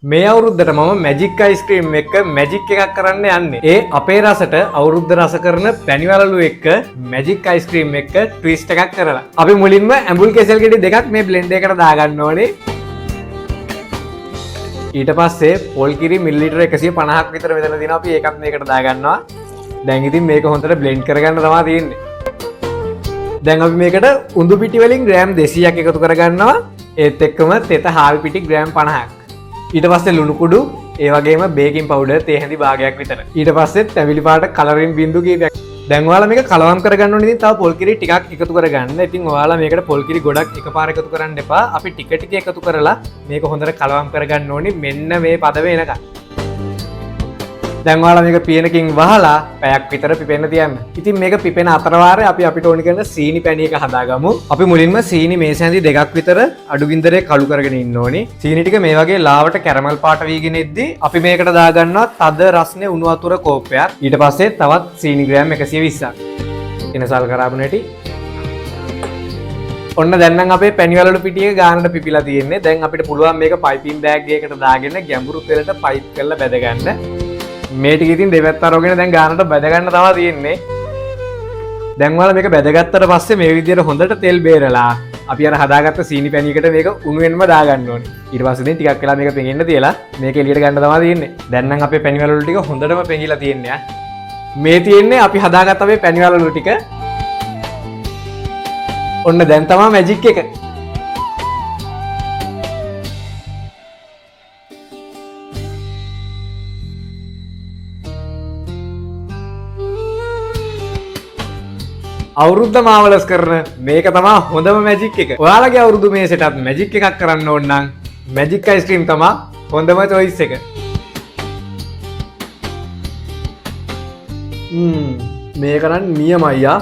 මේ අවුරුද්දට මම magic ice cream එක මැජික් එකක් කරන්න යන්නේ. ඒ අපේ රසට අවුරුද්ද රස කරන පැණිවලලු එක්ක මැජික් අයිස්ක්‍රීම් එක ට්විස්ට් එකක් කරලා. අපි මුලින්ම ඇඹුල් කෙසෙල් ගෙඩි දෙකක් මේ බ්ලෙන්ඩ් එකකට දාගන්න ඕනේ. ඊට පස්සේ පොල් කිරි මිලිලිටර 150ක් විතර මෙතන දිනවා. අපි ඒකත් මේකට දාගන්නවා. දැන් ඉතින් මේක හොඳට බ්ලෙන්ඩ් කරගන්න තමයි තියෙන්නේ. දැන් අපි මේකට උඳු පිටි වලින් ග්‍රෑම් 200ක් එකතු කරගන්නවා. ඒත් එක්කම තෙත හාල් පිටි ග්‍රෑම් 50ක්. ඊට පස්සේ ලුණු කුඩු ඒ වගේම බේකින් පවුඩර් තේ හැඳි භාගයක් විතර. ඊට පස්සේ තැඹිලි පාට කලරින් බින්දු කීපයක්. දැන් ඔයාලා මේක කලවම් කරගන්න ඕනේ. ඉතින් තව පොල් කිරි ටිකක් එකතු කරගන්න. ඉතින් ඔයාලා මේකට පොල් කිරි ගොඩක් එකපාර එකතු කරන්න එපා. අපි ටික ටික එකතු කරලා මේක හොඳට කලවම් කරගන්න ඕනේ. මෙන්න මේ පද වෙනකන්. දැන් ඔයාලා මේක පියනකින් වහලා පැයක් විතර පිපෙන්න තියන්න. ඉතින් මේක පිපෙන අතර වාරේ අපි අපිට ඕනි කරන සීනි පැණි එක හදාගමු. අපි මුලින්ම සීනි මේස හැඳි දෙකක් විතර අඩු ගින්දරේ කළු කරගෙන ඉන්න ඕනි. සීනි ටික මේ වගේ ලාවට කැරමල් පාට වීගෙන ඉද්දි අපි මේකට දාගන්නවා තද රස්නේ උණු වතුර කෝප්පයක්. ඊට පස්සේ තවත් සීනි ග්‍රෑම් 120ක්. එනසල් කරාපු නැටි. ඔන්න දැන් නම් අපේ පැණිවලලු පිටිය ගානට පිපිලා තියෙන්නේ. දැන් අපිට පුළුවන් මේක පයිපින් බෑග් එකකට දාගෙන ගැඹුරු තෙලට පයිප් කරලා බැද ගන්න. මේ ටික ඉතින් දෙපැත්ත අරගෙන දැන් ගානට බැද ගන්න තමයි තියෙන්නේ. දැන් ඔයාලා මේක බැදගත්තට පස්සේ මේ විදිහට හොඳට තෙල් බේරලා අපි අර හදාගත්ත සීනි පැණියකට මේක උණු වෙනම දාගන්න ඕනේ. ඊට පස්සේ ඉතින් ටිකක් වෙලා මේක පෙඟෙන්න තියලා මේක එළියට ගන්න තමයි තියෙන්නේ. දැන් නම් අපේ පැණිවලලු ටික හොඳටම පෙඟිලා තියෙන්නේ. මේ තියෙන්නේ අපි හදාගත්ත අපේ පැණිවලලු ටික. ඔන්න දැන් තමයි මැජික් එක. අවුරුද්ද මාවලස් කරන මේක තමයි හොඳම මැජික් එක. ඔයාලගේ අවුරුදු මේසෙටත් මැජික් එකක් කරන්න ඕන නම් මැජික් අයිස්ක්‍රීම් තමයි හොඳම choice එක. මේක නම් නියමයි යා.